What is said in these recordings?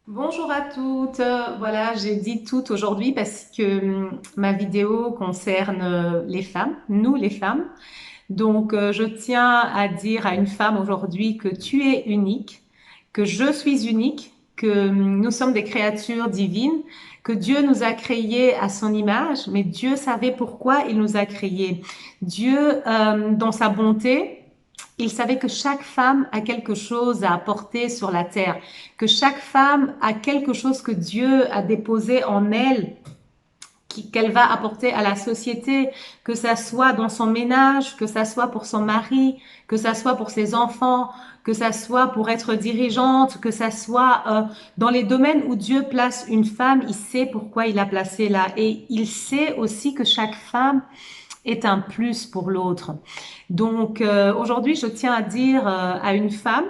Bonjour à toutes. Voilà, j'ai dit toutes aujourd'hui parce que ma vidéo concerne les femmes, nous les femmes. Donc, je tiens à dire à une femme aujourd'hui que tu es unique, que je suis unique, que nous sommes des créatures divines, que Dieu nous a créés à son image, mais Dieu savait pourquoi il nous a créés. Dieu, dans sa bonté, il savait que chaque femme a quelque chose à apporter sur la terre, que chaque femme a quelque chose que Dieu a déposé en elle qu'elle va apporter à la société, que ça soit dans son ménage, que ça soit pour son mari, que ça soit pour ses enfants, que ça soit pour être dirigeante, que ça soit dans les domaines où Dieu place une femme, il sait pourquoi il l'a placée là. Et il sait aussi que chaque femme est un plus pour l'autre. Donc aujourd'hui, je tiens à dire à une femme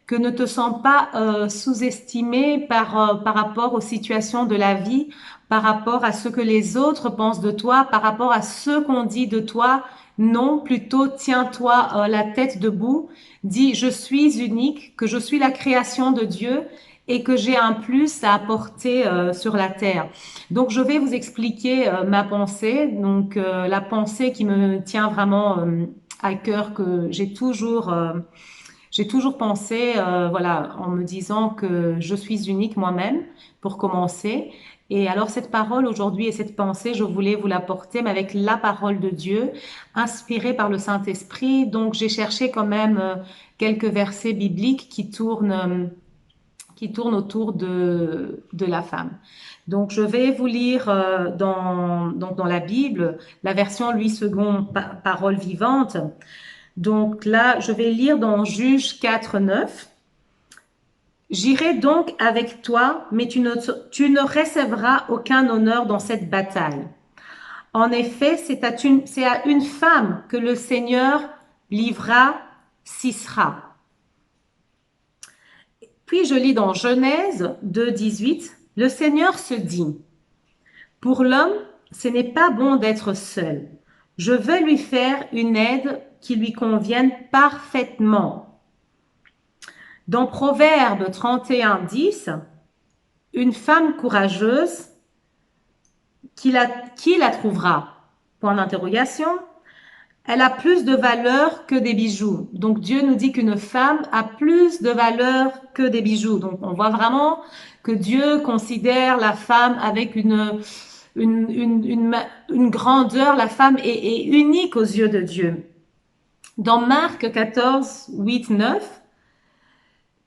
que ne te sens pas sous-estimée par rapport aux situations de la vie, par rapport à ce que les autres pensent de toi, par rapport à ce qu'on dit de toi. Non, plutôt tiens-toi la tête debout, dis je suis unique, que je suis la création de Dieu et que j'ai un plus à apporter sur la terre. Donc je vais vous expliquer ma pensée, donc la pensée qui me tient vraiment à cœur, que j'ai toujours pensé, voilà, en me disant que je suis unique moi-même, pour commencer. Et alors, cette parole aujourd'hui et cette pensée, je voulais vous l'apporter, mais avec la parole de Dieu, inspirée par le Saint-Esprit. Donc, j'ai cherché quand même quelques versets bibliques qui tournent autour de la femme. Donc, je vais vous lire donc dans la Bible, la version Louis II, parole vivante. Donc là, je vais lire dans Juge 4, 9. J'irai donc avec toi, mais tu ne recevras aucun honneur dans cette bataille. En effet, c'est à une femme que le Seigneur livra Sisera. Puis je lis dans Genèse 2, 18, le Seigneur se dit, pour l'homme, ce n'est pas bon d'être seul. Je veux lui faire une aide qui lui convienne parfaitement. Dans Proverbe 31, 10, une femme courageuse, qui la trouvera? Point d'interrogation. Elle a plus de valeur que des bijoux. Donc Dieu nous dit qu'une femme a plus de valeur que des bijoux. Donc on voit vraiment que Dieu considère la femme avec une grandeur. La femme est unique aux yeux de Dieu. Dans Marc 14, 8, 9,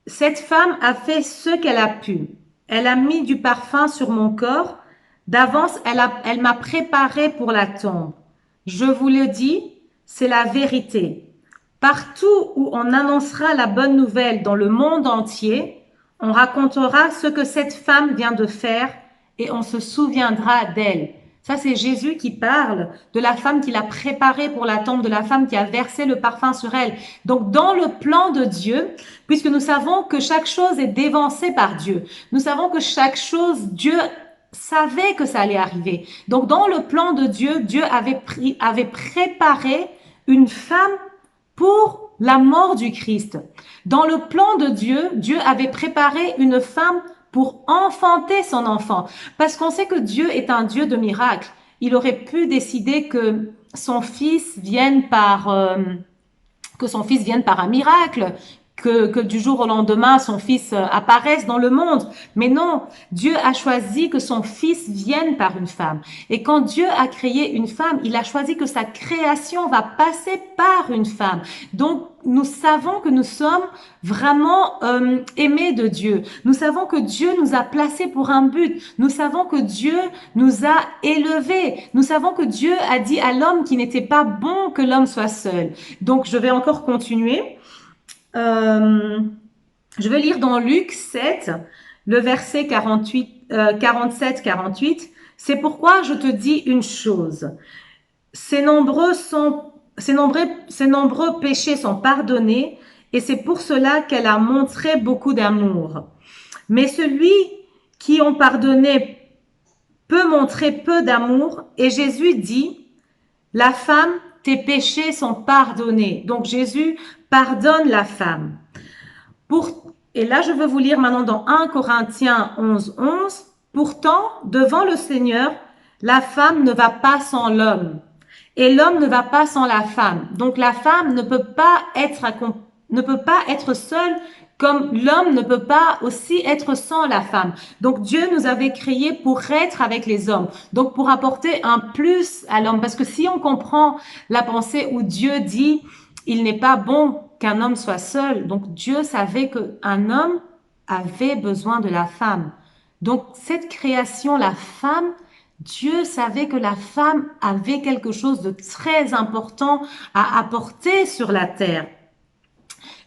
cette femme a fait ce qu'elle a pu. Elle a mis du parfum sur mon corps. D'avance, elle m'a préparé pour la tombe. Je vous le dis, c'est la vérité. Partout où on annoncera la bonne nouvelle dans le monde entier, on racontera ce que cette femme vient de faire et on se souviendra d'elle. Ça, c'est Jésus qui parle de la femme qu'il a préparée pour la tombe, de la femme qui a versé le parfum sur elle. Donc, dans le plan de Dieu, puisque nous savons que chaque chose est dévancée par Dieu, nous savons que chaque chose, Dieu savait que ça allait arriver. Donc, dans le plan de Dieu, Dieu avait préparé une femme pour la mort du Christ. Dans le plan de Dieu, Dieu avait préparé une femme pour enfanter son enfant. Parce qu'on sait que Dieu est un Dieu de miracles. Il aurait pu décider que son fils vienne que son fils vienne par un miracle, que du jour au lendemain, son fils apparaisse dans le monde. Mais non, Dieu a choisi que son fils vienne par une femme. Et quand Dieu a créé une femme, il a choisi que sa création va passer par une femme. Donc, nous savons que nous sommes vraiment aimés de Dieu. Nous savons que Dieu nous a placés pour un but. Nous savons que Dieu nous a élevés. Nous savons que Dieu a dit à l'homme qu'il n'était pas bon que l'homme soit seul. Donc, je vais encore continuer. Euh, je vais lire dans Luc 7, le verset 47-48. C'est pourquoi je te dis une chose. Ces nombreux péchés sont pardonnés et c'est pour cela qu'elle a montré beaucoup d'amour. Mais celui qui ont pardonné peut montrer peu d'amour et Jésus dit, la femme, tes péchés sont pardonnés. Donc Jésus pardonne la femme. Pour, Et là, je veux vous lire maintenant dans 1 Corinthiens 11:11. Pourtant, devant le Seigneur, la femme ne va pas sans l'homme et l'homme ne va pas sans la femme. Donc la femme ne peut pas être seule comme l'homme ne peut pas aussi être sans la femme. Donc Dieu nous avait créés pour être avec les hommes, donc pour apporter un plus à l'homme. Parce que si on comprend la pensée où Dieu dit, il n'est pas bon qu'un homme soit seul, donc Dieu savait qu'un homme avait besoin de la femme. Donc cette création, la femme, Dieu savait que la femme avait quelque chose de très important à apporter sur la terre.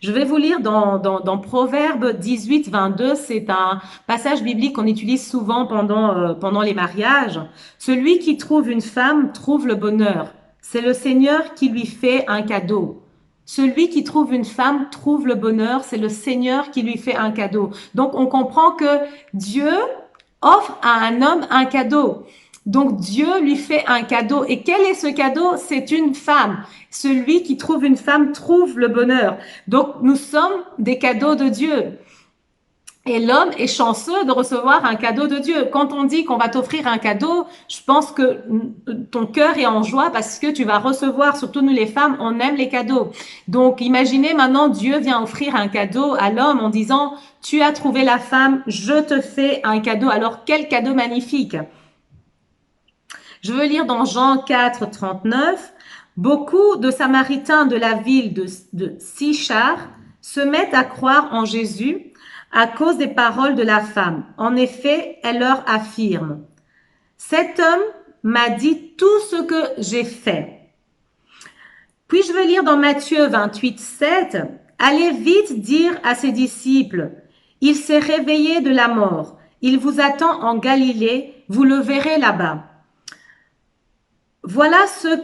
Je vais vous lire dans Proverbe 18:22. C'est un passage biblique qu'on utilise souvent pendant les mariages. Celui qui trouve une femme trouve le bonheur. C'est le Seigneur qui lui fait un cadeau. Celui qui trouve une femme trouve le bonheur. C'est le Seigneur qui lui fait un cadeau. Donc, on comprend que Dieu offre à un homme un cadeau. Donc Dieu lui fait un cadeau. Et quel est ce cadeau? C'est une femme. Celui qui trouve une femme trouve le bonheur. Donc nous sommes des cadeaux de Dieu. Et l'homme est chanceux de recevoir un cadeau de Dieu. Quand on dit qu'on va t'offrir un cadeau, je pense que ton cœur est en joie parce que tu vas recevoir, surtout nous les femmes, on aime les cadeaux. Donc imaginez maintenant Dieu vient offrir un cadeau à l'homme en disant, tu as trouvé la femme, je te fais un cadeau. Alors quel cadeau magnifique! Je veux lire dans Jean 4:39. Beaucoup de Samaritains de la ville de Sychar se mettent à croire en Jésus à cause des paroles de la femme. En effet, elle leur affirme, cet homme m'a dit tout ce que j'ai fait. Puis je veux lire dans Matthieu 28:7. Allez vite dire à ses disciples, il s'est réveillé de la mort. Il vous attend en Galilée, vous le verrez là-bas. Voilà ce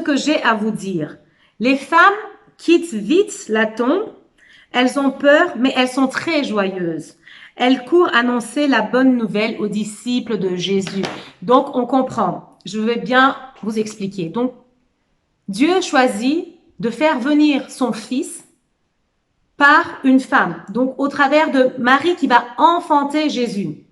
que j'ai à vous dire. Les femmes quittent vite la tombe. Elles ont peur, mais elles sont très joyeuses. Elles courent annoncer la bonne nouvelle aux disciples de Jésus. Donc, on comprend. Je vais bien vous expliquer. Donc, Dieu choisit de faire venir son fils par une femme. Donc, au travers de Marie qui va enfanter Jésus.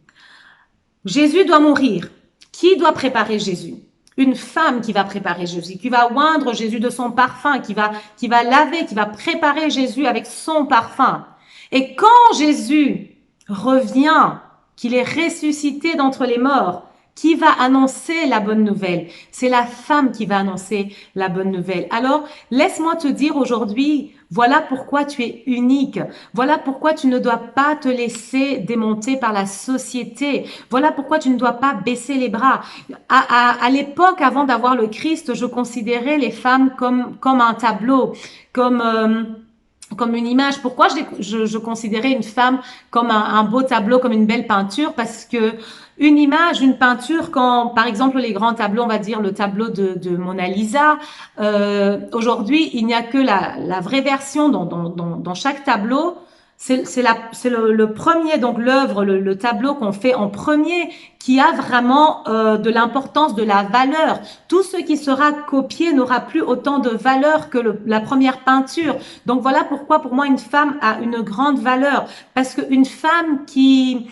Jésus doit mourir. Qui doit préparer Jésus? Une femme qui va préparer Jésus, qui va oindre Jésus de son parfum, qui va laver, qui va préparer Jésus avec son parfum. Et quand Jésus revient, qu'il est ressuscité d'entre les morts, qui va annoncer la bonne nouvelle? C'est la femme qui va annoncer la bonne nouvelle. Alors, laisse-moi te dire aujourd'hui, voilà pourquoi tu es unique. Voilà pourquoi tu ne dois pas te laisser démonter par la société. Voilà pourquoi tu ne dois pas baisser les bras. À l'époque, avant d'avoir le Christ, je considérais les femmes comme un tableau, comme une image. Pourquoi je considérais une femme comme un beau tableau, comme une belle peinture? Parce que une image, une peinture, quand par exemple les grands tableaux, on va dire le tableau de Mona Lisa, aujourd'hui il n'y a que la vraie version dans chaque tableau. C'est le premier, donc l'œuvre, le tableau qu'on fait en premier, qui a vraiment de l'importance, de la valeur. Tout ce qui sera copié n'aura plus autant de valeur que la première peinture. Donc voilà pourquoi pour moi une femme a une grande valeur, parce qu'une femme qui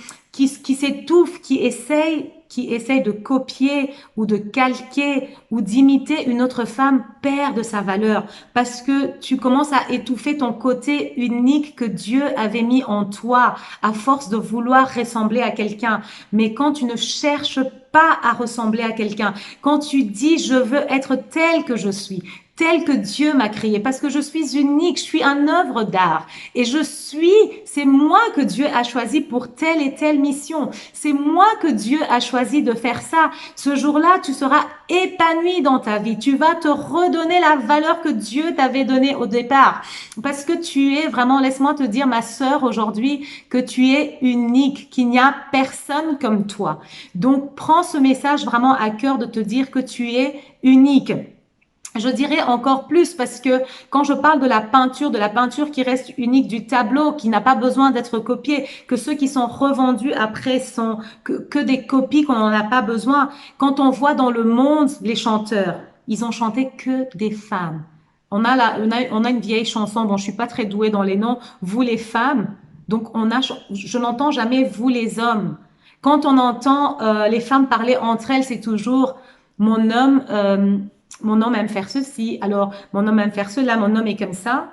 s'étouffe, qui essaye de copier ou de calquer ou d'imiter une autre femme perd de sa valeur parce que tu commences à étouffer ton côté unique que Dieu avait mis en toi à force de vouloir ressembler à quelqu'un. Mais quand tu ne cherches pas à ressembler à quelqu'un, quand tu dis je veux être tel que je suis, tel que Dieu m'a créé, parce que je suis unique, je suis un œuvre d'art et c'est moi que Dieu a choisi pour telle et telle mission. C'est moi que Dieu a choisi de faire ça. Ce jour-là, tu seras épanoui dans ta vie. Tu vas te redonner la valeur que Dieu t'avait donnée au départ. Parce que tu es vraiment, laisse-moi te dire, ma sœur, aujourd'hui, que tu es unique, qu'il n'y a personne comme toi. Donc, prends ce message vraiment à cœur de te dire que tu es unique. Je dirais encore plus parce que quand je parle de la peinture qui reste unique, du tableau qui n'a pas besoin d'être copié, que ceux qui sont revendus après sont que des copies qu'on n'en a pas besoin. Quand on voit dans le monde les chanteurs, ils ont chanté que des femmes. on a une vieille chanson. Bon, je suis pas très douée dans les noms. Vous les femmes. Donc, je n'entends jamais vous les hommes. Quand on entend les femmes parler entre elles, c'est toujours mon homme, euh, mon homme aime faire ceci. Alors, mon homme aime faire cela. Mon homme est comme ça.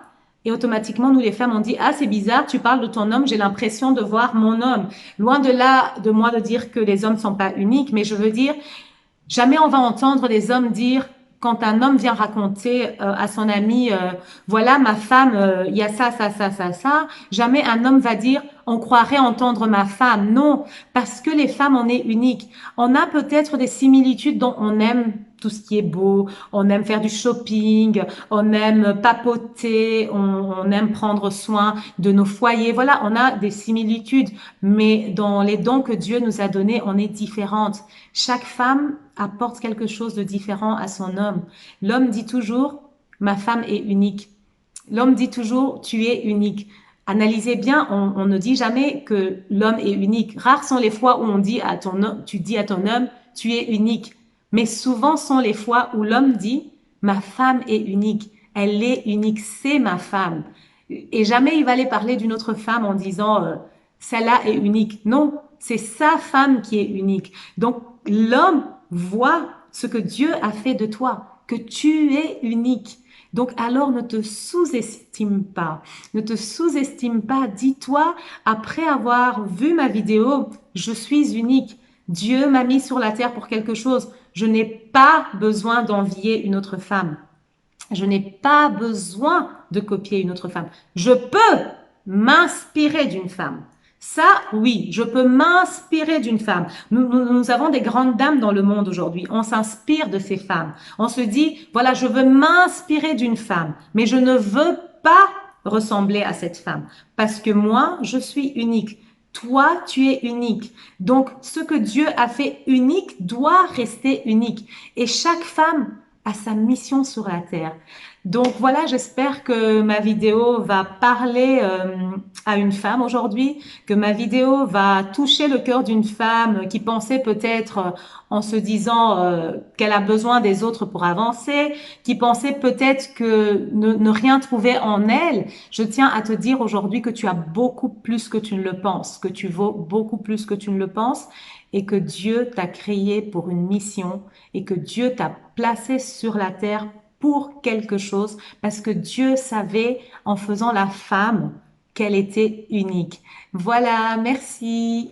Et automatiquement, nous les femmes, on dit, ah, c'est bizarre, tu parles de ton homme, j'ai l'impression de voir mon homme. Loin de là, de moi de dire que les hommes sont pas uniques, mais je veux dire, jamais on va entendre des hommes dire, quand un homme vient raconter à son ami, voilà, ma femme, il y a ça, ça, ça, ça, ça, jamais un homme va dire, on croirait entendre ma femme. Non, parce que les femmes, on est uniques. On a peut-être des similitudes dont on aime tout ce qui est beau, on aime faire du shopping, on aime papoter, on aime prendre soin de nos foyers. Voilà, on a des similitudes, mais dans les dons que Dieu nous a donnés, on est différentes. Chaque femme apporte quelque chose de différent à son homme. L'homme dit toujours, ma femme est unique. L'homme dit toujours, tu es unique. Analysez bien, on ne dit jamais que l'homme est unique. Rares sont les fois où on dit à ton homme, tu dis à ton homme, tu es unique. Mais souvent sont les fois où l'homme dit, ma femme est unique. Elle est unique, c'est ma femme. Et jamais il va aller parler d'une autre femme en disant, celle-là est unique. Non, c'est sa femme qui est unique. Donc, l'homme voit ce que Dieu a fait de toi, que tu es unique. Donc alors ne te sous-estime pas, ne te sous-estime pas. Dis-toi, après avoir vu ma vidéo, je suis unique. Dieu m'a mis sur la terre pour quelque chose. Je n'ai pas besoin d'envier une autre femme. Je n'ai pas besoin de copier une autre femme. Je peux m'inspirer d'une femme. Ça, oui, je peux m'inspirer d'une femme. Nous avons des grandes dames dans le monde aujourd'hui. On s'inspire de ces femmes. On se dit, voilà, je veux m'inspirer d'une femme, mais je ne veux pas ressembler à cette femme parce que moi, je suis unique. Toi, tu es unique. Donc, ce que Dieu a fait unique doit rester unique. Et chaque femme a sa mission sur la terre. Donc voilà, j'espère que ma vidéo va parler à une femme aujourd'hui, que ma vidéo va toucher le cœur d'une femme qui pensait peut-être en se disant qu'elle a besoin des autres pour avancer, qui pensait peut-être que ne rien trouver en elle. Je tiens à te dire aujourd'hui que tu as beaucoup plus que tu ne le penses, que tu vaux beaucoup plus que tu ne le penses et que Dieu t'a créé pour une mission et que Dieu t'a placé sur la terre pour quelque chose parce que Dieu savait en faisant la femme qu'elle était unique. Voilà, merci.